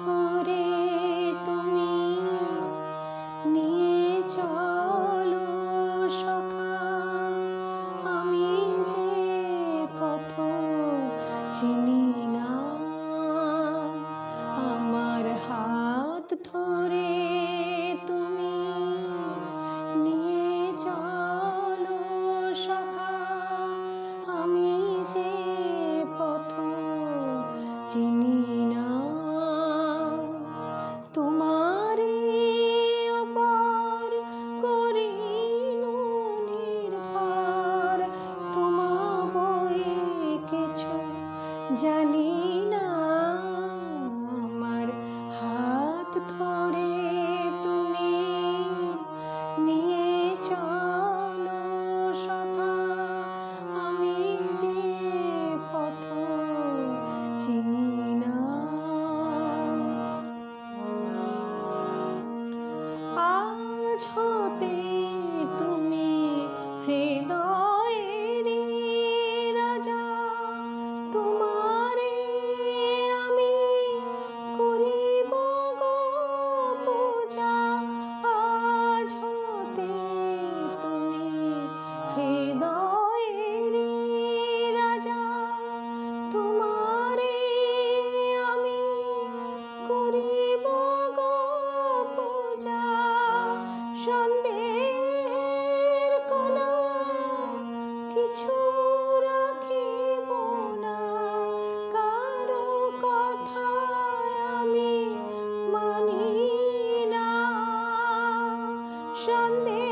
ধরে তুমি নিয়ে চলো সখা, আমি যে পথ চিনি না। আমার হাত ধরে তুমি নিয়ে চলো সখা, আমি যে পথ চিনি না। তোমারে অপর করিনু নির্ভর, তোমা বই কিছু জানি না। আমার হাত ধরে তুমি নিয়ে চলো সখা, আমি যে পথ চিনি না। আজ হতে তুমি হৃদয়েরই রাজা, তোমারে আমি করিব গো পূজা। আজ হতে তুমি হৃদয়েরই রাজা, তোমারে আমি করিব গো পূজা। সন্দেহের কোনো কিছু রাখিব না, কারো কথা আমি মানি না। সন্দেহ